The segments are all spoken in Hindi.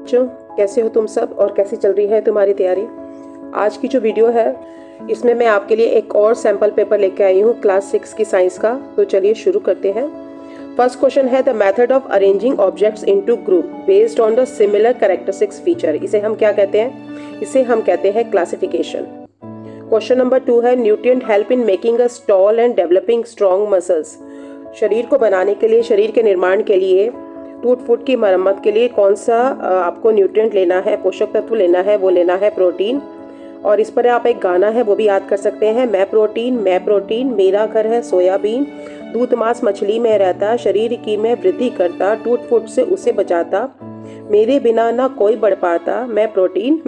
बच्चों, कैसे हो तुम सब और कैसी चल रही है तुम्हारी तैयारी। आज की जो वीडियो है इसमें मैं आपके लिए एक और सैम्पल पेपर लेके आई हूँ क्लास 6 की साइंस का। तो चलिए शुरू करते हैं। फर्स्ट क्वेश्चन है the method of arranging objects into group based on the similar characteristics feature. इसे हम क्या कहते हैं? इसे हम कहते हैं क्लासिफिकेशन। क्वेश्चन नंबर 2 है nutrient help in making us tall and developing strong muscles. शरीर को बनाने के लिए, शरीर के निर्माण के लिए, टूट फूट की मरम्मत के लिए कौन सा आपको न्यूट्रिएंट लेना है, पोषक तत्व लेना है? वो लेना है प्रोटीन। और इस पर आप एक गाना है वो भी याद कर सकते हैं, मैं प्रोटीन, मेरा घर है सोयाबीन, दूध मांस मछली में रहता, शरीर की मैं वृद्धि करता, टूट फूट से उसे बचाता, मेरे बिना ना कोई बढ़ पाता, मैं protein.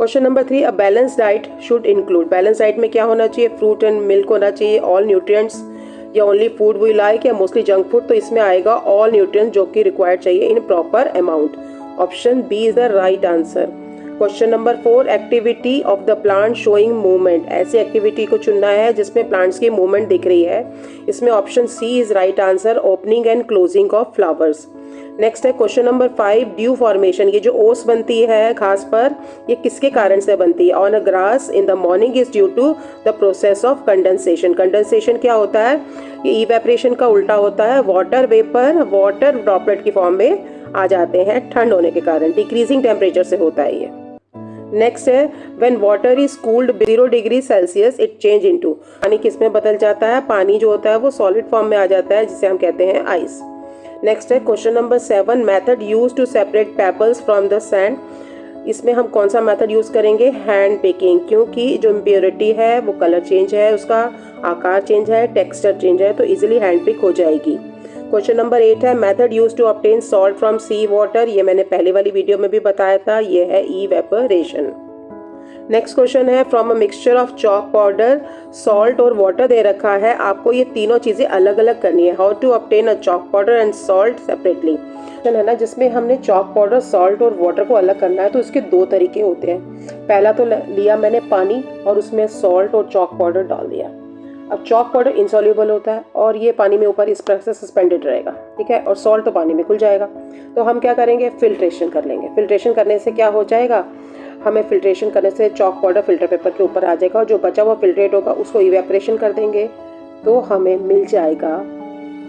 Question number 3 a balance diet should include. Balance diet में क्या होना चाहिए? फ्रूट एंड मिल्क होना चाहिए, ऑल न्यूट्रिएंट्स, या ओनली फूड वी लाइक, या मोस्टली जंक फूड। तो इसमें आएगा ऑल न्यूट्रिएंट्स जो कि रिक्वायर्ड चाहिए in proper amount. Option B is the right answer. Question number 4 activity of the plant showing movement. ऐसी एक्टिविटी को चुनना है जिसमें प्लांट्स की मूवमेंट दिख रही है। इसमें option C is right answer, opening and closing of flowers. Next है क्वेश्चन नंबर 5 ड्यू फॉर्मेशन। ये जो ओस बनती है घास पर, ये किसके कारण से बनती है? On a grass in the morning is due to the process of condensation. Condensation क्या होता है? ये इवेपोरेशन का उल्टा होता है। वाटर वेपर वाटर ड्रॉपलेट की फॉर्म में आ जाते हैं ठंड होने के कारण, डिक्रीजिंग टेम्परेचर से होता है ये। नेक्स्ट है when water is cooled 0 degree Celsius it change into. पानी किस में बदल जाता है? पानी जो होता है वो सॉलिड फॉर्म में आ जाता है जिसे हम कहते हैं आइस। नेक्स्ट है question number 7 method use to separate pebbles from the sand. इसमें हम कौन सा मेथड यूज करेंगे? हैंड पिकिंग, क्योंकि जो इम्प्योरिटी है वो कलर चेंज है, उसका आकार चेंज है, टेक्सचर चेंज है, तो इजीली हैंड पिक हो जाएगी। क्वेश्चन नंबर 8 है method use to obtain salt from sea water. ये मैंने पहले वाली वीडियो में भी बताया था, ये है इवेपोरेशन। नेक्स्ट क्वेश्चन है from a mixture of chalk powder, salt और वाटर दे रखा है, आपको ये तीनों चीजें अलग अलग करनी है। How to obtain a chalk powder and salt separately. है ना, जिसमें हमने चॉक पाउडर, सॉल्ट और वाटर को अलग करना है, तो इसके दो तरीके होते हैं। पहला तो लिया मैंने पानी और उसमें सॉल्ट और चॉक पाउडर डाल दिया। अब चॉक पाउडर इंसॉल्युबल होता है और ये पानी में ऊपर इस तरह से सस्पेंडेड रहेगा, ठीक है, और सॉल्ट तो पानी में घुल जाएगा। तो हम क्या करेंगे? फिल्ट्रेशन कर लेंगे। फिल्ट्रेशन करने से क्या हो जाएगा? हमें फिल्ट्रेशन करने से चॉक पाउडर फिल्टर पेपर के ऊपर आ जाएगा और जो बचा हुआ फिल्ट्रेट होगा उसको इवेपोरेशन कर देंगे तो हमें मिल जाएगा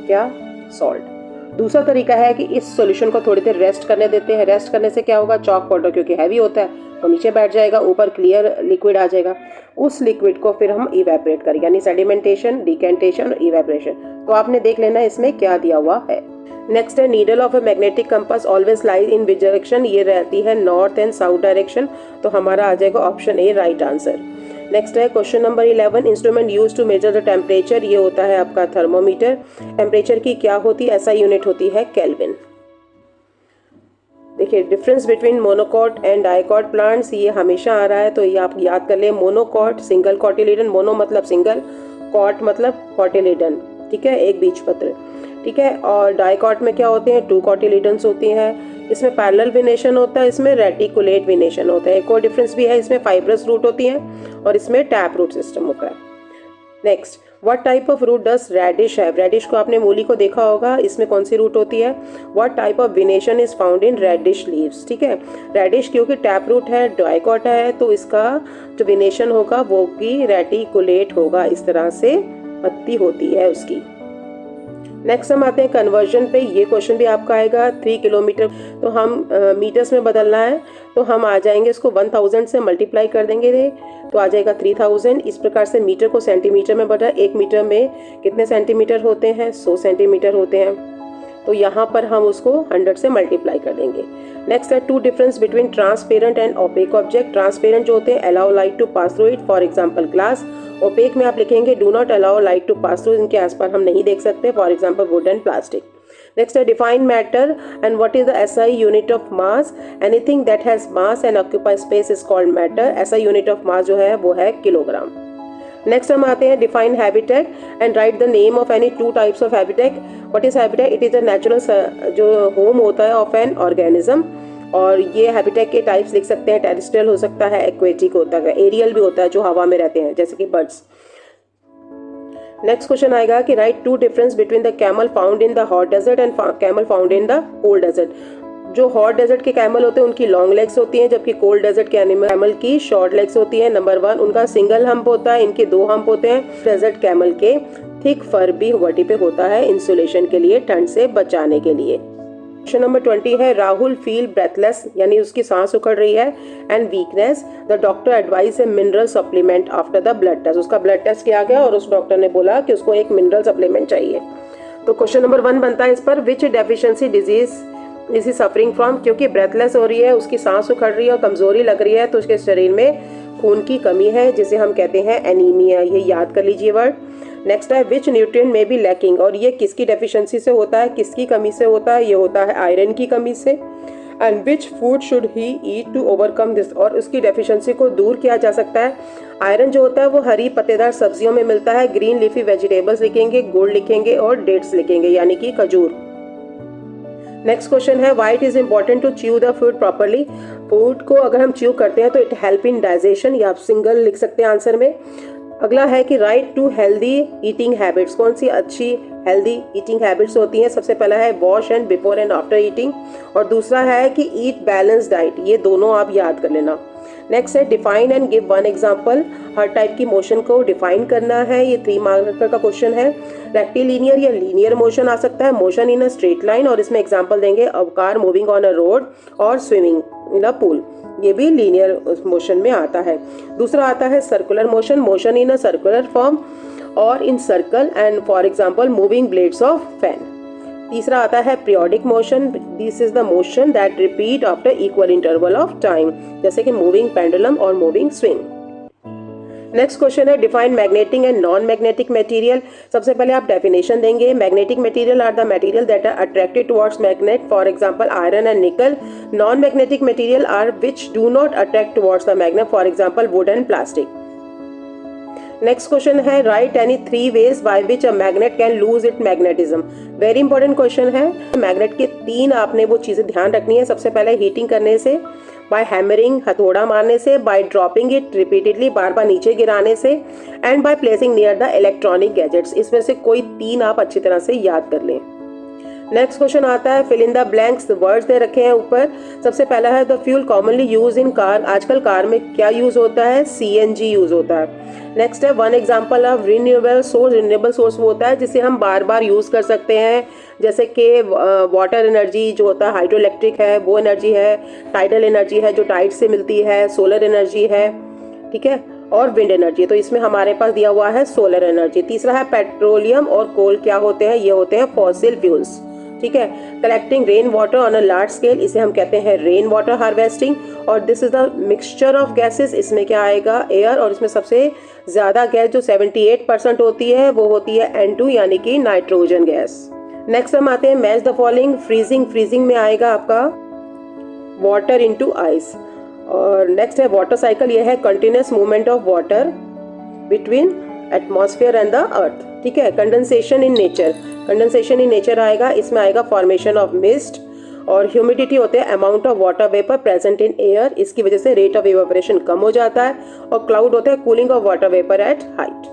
क्या? सॉल्ट। दूसरा तरीका है कि इस सॉल्यूशन को थोड़ी देर रेस्ट करने देते हैं। रेस्ट करने से क्या होगा? चॉक पाउडर क्योंकि हैवी होता है तो नीचे बैठ जाएगा, ऊपर क्लियर लिक्विड आ जाएगा। उस लिक्विड को फिर हम इवेपोरेट करेंगे, यानी सेडिमेंटेशन, डिकेंटेशन और इवेपोरेशन। तो आपने देख लेना इसमें क्या दिया हुआ है। नेक्स्ट है needle of a magnetic compass always lies in which direction. ये रहती है नॉर्थ एंड साउथ डायरेक्शन, तो हमारा आ जाएगा option A right answer. Next है question number 11 instrument use to measure the temperature. ये होता है आपका थर्मोमीटर। टेम्परेचर की क्या होती है? ऐसा यूनिट होती है केल्विन। देखिए difference between monocot and dicot plants, ये हमेशा आ रहा है तो ये आप याद कर ले। मोनोकॉट सिंगल कॉटिलेडन, मोनो मतलब सिंगल, कॉट मतलब कॉटिलेडन, ठीक है, एक बीजपत्र, ठीक है। और डाइकॉट में क्या होते हैं? 2 कॉटिलेडन्स होती हैं। इसमें पैरेलल वेनेशन होता है, इसमें रेटिकुलेट वेनेशन होता है। एक और डिफरेंस भी है, इसमें फाइब्रस रूट होती हैं और इसमें टैप रूट सिस्टम होता है। Next what type of root does radish है? रेडिश को आपने मूली को देखा होगा, इसमें कौन सी रूट होती है? What type of venation is found in radish leaves, ठीक है। रेडिश क्योंकि टैप रूट है, डाइकॉट है, तो इसका जो वेनेशन होगा वो भी रेटिकुलेट होगा। इस तरह से पत्ती होती है उसकी। नेक्स्ट हम आते हैं कन्वर्जन पे। ये क्वेश्चन भी आपका आएगा 3 किलोमीटर, तो हम मीटर्स में बदलना है, तो हम आ जाएंगे इसको 1000 से मल्टीप्लाई कर देंगे तो आ जाएगा 3000। इस प्रकार से मीटर को सेंटीमीटर में बढ़ा। 1 मीटर में कितने सेंटीमीटर होते हैं? 100 सेंटीमीटर होते हैं, तो यहाँ पर हम उसको 100 से मल्टीप्लाई कर देंगे। नेक्स्ट है 2 difference between transparent and opaque object. Transparent जो होते हैं allow light to pass through it, for example glass. Opaque में आप लिखेंगे do not allow light to pass through, इनके आसपास हम नहीं देख सकते, for example wood and plastic. Next है define matter and what is the SI unit of mass. Anything that has mass and occupy space is called matter. SI unit of मास जो है वो है किलोग्राम। नेक्स्ट हम आते हैं define habitat and right the name of any 2 types of habitat. What is habitat? It is a natural जो होम होता है ऑफ एन ऑर्गेनिज्म, और ये हैबिटेट के टाइप्स लिख सकते हैं। टेरेस्ट्रियल हो सकता है, एक्वेटिक होता है, एरियल भी होता है जो हवा में रहते हैं जैसे कि बर्ड्स। नेक्स्ट क्वेश्चन आएगा कि write 2 difference between the camel found in the hot desert and camel found in the cold desert. जो हॉट डेजर्ट के कैमल होते हैं उनकी लॉन्ग लेग्स होती हैं, जबकि कोल्ड डेजर्ट के कैमल की शॉर्ट लेग्स होती हैं। नंबर 1 उनका सिंगल हम्प होता है, इनके 2 हम्प होते हैं। डेजर्ट कैमल के थिक फर भी बॉडी पे होता है इंसुलेशन के लिए, ठंड से बचाने के लिए। क्वेश्चन नंबर 20 है राहुल फील ब्रेथलेस, यानी उसकी सांस उखड़ रही है, and weakness. The doctor advise a mineral supplement after the blood test. उसका ब्लड टेस्ट किया गया और उस डॉक्टर ने बोला कि उसको एक मिनरल सप्लीमेंट चाहिए। तो क्वेश्चन नंबर 1 बनता है इस पर, which deficiency disease is he suffering from. क्योंकि ब्रेथलेस हो रही है, उसकी सांस उखड़ रही है और कमजोरी लग रही है, तो उसके शरीर में खून की कमी है, जिसे हम कहते हैं एनीमिया। ये याद कर लीजिए वर्ड। नेक्स्ट है विच न्यूट्रिएंट में बी लैकिंग, और ये किसकी डेफिशिएंसी से होता है, किसकी कमी से होता है, ये होता है आयरन की कमी से। And which food should he eat to overcome this, और उसकी डेफिशिएंसी को दूर किया जा सकता है। आयरन जो होता है वो हरी पत्तेदार सब्जियों में मिलता है। ग्रीन लीफी वेजिटेबल्स लिखेंगे, गुड़ लिखेंगे और डेट्स लिखेंगे, यानी कि खजूर। नेक्स्ट क्वेश्चन है why it is important to chew the food properly. Food को अगर हम च्यू करते हैं तो इट हेल्प इन डाइजेशन, या आप सिंगल लिख सकते हैं आंसर में। अगला है कि write two healthy eating habits. कौन सी अच्छी हेल्दी ईटिंग हैबिट्स होती हैं? सबसे पहला है wash and before and after eating, और दूसरा है कि ईट बैलेंस डाइट। ये दोनों आप याद कर लेना। नेक्स्ट है define and give 1 example. Her type की मोशन को डिफाइन करना है, ये 3 मार्कर का क्वेश्चन है। रेक्टिलिनियर या लीनियर मोशन आ सकता है, motion in a straight line, और इसमें एग्जाम्पल देंगे a car moving on a road और स्विमिंग इन अ पूल, ये भी लीनियर मोशन में आता है। दूसरा आता है circular motion, motion in a circular form और in circle, and for example moving blades of fan. तीसरा आता है periodic motion, this is the motion that repeat after equal interval of time, जैसे कि मूविंग पेंडुलम और मूविंग स्विंग। नेक्स्ट क्वेश्चन है define magnetic and non magnetic material. सबसे पहले आप डेफिनेशन देंगे। Magnetic material are the material that are attracted towards magnet, for example iron and nickel. Non magnetic material are which do not attract towards the magnet, for example wood and plastic. Next question है write any 3 ways by which a magnet can lose it magnetism. Very important question है। मैग्नेट के 3 आपने वो चीजें ध्यान रखनी है। सबसे पहले हीटिंग करने से, बाय हैमरिंग हथौड़ा मारने से, बाय ड्रॉपिंग इट रिपीटेडली बार बार नीचे गिराने से, and by placing near the electronic gadgets. इसमें से कोई 3 आप अच्छी तरह से याद कर लें। नेक्स्ट क्वेश्चन आता है fill in the blanks, words दे रखे हैं ऊपर। सबसे पहला है the fuel commonly use in car. आजकल कार में क्या यूज होता है? CNG यूज होता है। नेक्स्ट है 1 example of renewable source. Renewable source वो होता है जिसे हम बार बार यूज कर सकते हैं, जैसे कि वाटर एनर्जी जो होता है, हाइड्रो इलेक्ट्रिक है वो एनर्जी है, टाइडल एनर्जी है जो टाइड से मिलती है, सोलर एनर्जी है, ठीक है, और विंड एनर्जी। तो इसमें हमारे पास दिया हुआ है सोलर एनर्जी। तीसरा है पेट्रोलियम और कोल, क्या होते हैं? ये होते हैं फॉसिल फ्यूल्स, ठीक है। Collecting rain water on a large scale, इसे हम कहते हैं रेन वाटर हार्वेस्टिंग। और this is the mixture of gases, इसमें क्या आएगा? एयर, और इसमें सबसे ज्यादा गैस जो 78% होती है वो होती है N2, यानी कि नाइट्रोजन गैस। नेक्स्ट हम आते हैं match the following. Freezing, freezing में आएगा आपका वाटर इनटू आइस। और नेक्स्ट है वाटर साइकिल, यह है continuous movement of water between atmosphere and the earth, ठीक है। Condensation in nature, condensation in nature आएगा, इसमें आएगा फॉर्मेशन ऑफ मिस्ट। और ह्यूमिडिटी होते हैं amount of water vapour present in air, इसकी वजह से रेट ऑफ इवेपोरेशन कम हो जाता है। और क्लाउड होते हैं cooling of water vapour eight height.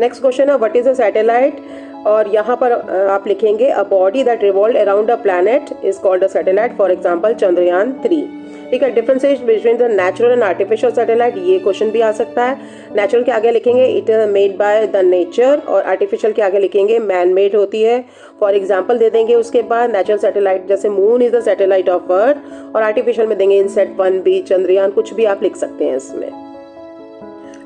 Next question है व्हाट इज अ सैटेलाइट, और यहाँ पर आप लिखेंगे a body that revolve around a planet is called a satellite, for example Chandrayaan 3, ठीक है। Differentiate between the natural and artificial satellite, ये क्वेश्चन भी आ सकता है। नेचुरल के आगे लिखेंगे it is made by the nature, और आर्टिफिशियल के आगे लिखेंगे मैन मेड होती है, फॉर एग्जांपल दे देंगे। उसके बाद नेचुरल सैटेलाइट जैसे moon is the satellite of earth, और आर्टिफिशियल में देंगे इनसेट 1B, चंद्रयान, कुछ भी आप लिख सकते हैं इसमें।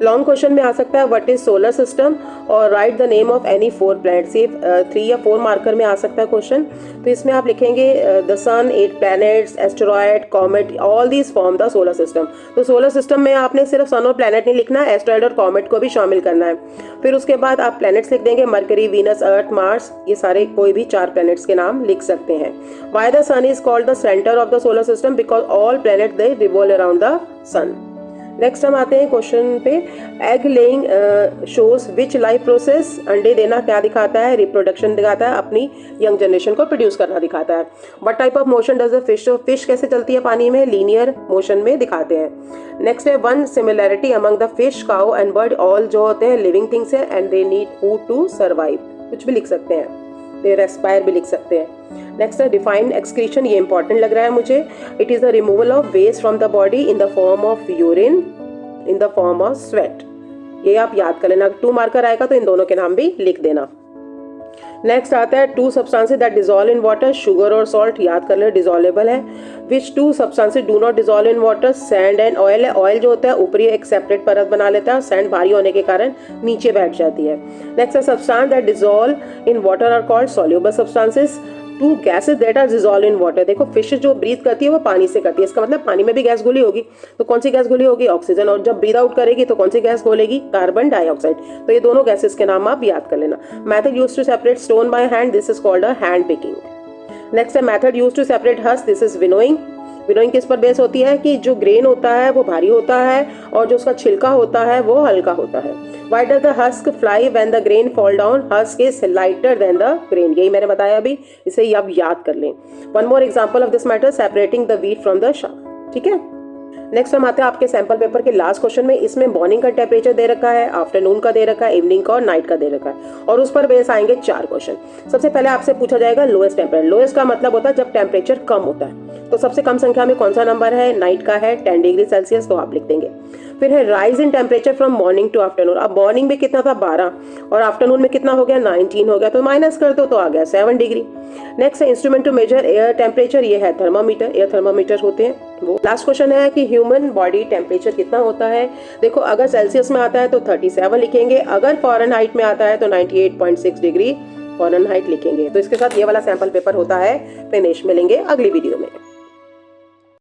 लॉन्ग क्वेश्चन में आ सकता है व्हाट इज सोलर सिस्टम, और right the name of any 4 planets. ये 3 या 4 मार्कर में आ सकता है क्वेश्चन। तो इसमें आप लिखेंगे the sun, 8 planets, asteroid, comet, all these form the solar system. तो सोलर सिस्टम में आपने सिर्फ सन और प्लैनेट नहीं लिखना है, एस्टेरॉयड और कॉमेट को भी शामिल करना है। फिर उसके बाद आप प्लैनेट्स लिख देंगे मरकरी, वीनस, अर्थ, मार्स, ये सारे कोई भी 4 प्लैनेट्स के नाम लिख सकते हैं। Why the sun is called the centre of the solar system, because all planet they revolve around the sun. Next हम आते हैं क्वेश्चन पे। Egg laying shows which life process. अंडे देना क्या दिखाता है? रिप्रोडक्शन दिखाता है, अपनी यंग जनरेशन को प्रोड्यूस करना दिखाता है। What type of motion does the fish, fish कैसे चलती है पानी में? लीनियर मोशन में दिखाते हैं। नेक्स्ट है 1 similarity among the fish, cow and bird, all जो होते हैं लिविंग थिंग्स है and they need food to survive, कुछ भी लिख सकते हैं। तो रेस्पायर भी लिख सकते हैं। नेक्स्ट है डिफाइन एक्सक्रीशन, ये इंपॉर्टेंट लग रहा है मुझे। It is the removal of waste from the body in the form of urine, in the form of sweat. ये आप याद कर लेना, 2 मार्कर आएगा तो इन दोनों के नाम भी लिख देना। नेक्स्ट आता है 2 substances that dissolve in water, sugar और सॉल्ट, याद कर ले डिजॉल्वेबल है। विच 2 substances do not dissolve in water, sand and oil है। ऑयल जो होता है ऊपरी एक सेपरेट परत बना लेता है, सैंड भारी होने के कारण नीचे बैठ जाती है। नेक्स्ट है substance that dissolve in water are called soluble substances. 2 gases that are dissolve in water, देखो फिश जो ब्रीथ करती है वो पानी से करती है, इसका मतलब पानी में भी गैस घुली होगी, तो कौन सी गैस घुली होगी, ऑक्सीजन। और जब ब्रीथ आउट करेगी तो कौन सी गैस घोलेगी, कार्बन डाइऑक्साइड। तो ये दोनों गैसेस के नाम आप याद कर लेना। Method used to separate stone by hand, this is called a hand picking. Next है method used to separate husk, this is winnowing. Winnowing किस पर बेस होती है कि जो ग्रेन होता है वो भारी होता है और जो उसका छिलका होता है वो हल्का होता है। Why does the husk fly when the grain fall down? Husk is lighter than the grain. यही मैंने बताया अभी, इसे आप याद कर लें। One more example of this matter, separating the wheat from the chaff. ठीक है। नेक्स्ट हम आते हैं आपके सैंपल पेपर के लास्ट क्वेश्चन में। इसमें मॉर्निंग का टेम्परेचर दे रखा है, आफ्टरनून का दे रखा है, इवनिंग का और नाइट का दे रखा है, और उस पर बेस आएंगे 4 क्वेश्चन। सबसे पहले आपसे पूछा जाएगा लोएस्ट टेम्परेचर। लोएस्ट का मतलब होता है जब टेम्परेचर कम होता है, तो सबसे कम संख्या में कौन सा नंबर है, नाइट का है 10 डिग्री सेल्सियस, तो आप लिख देंगे। फिर है rise in temperature from morning to afternoon. अब मॉर्निंग में कितना था 12 और आफ्टरनून में कितना हो गया 19 हो गया, तो माइनस कर दो तो आ गया 7 डिग्री। नेक्स्ट है instrument to measure air temperature, ये है थर्मामीटर, एयर थर्मामीटर होते हैं वो। लास्ट क्वेश्चन है कि ह्यूमन बॉडी टेम्परेचर कितना होता है। देखो अगर सेल्सियस में आता है तो 37 लिखेंगे, अगर फॉरेनहाइट में आता है तो 98.6 डिग्री फॉरेनहाइट लिखेंगे। तो इसके साथ ये वाला सैंपल पेपर होता है फिनिश। मिलेंगे अगली वीडियो में।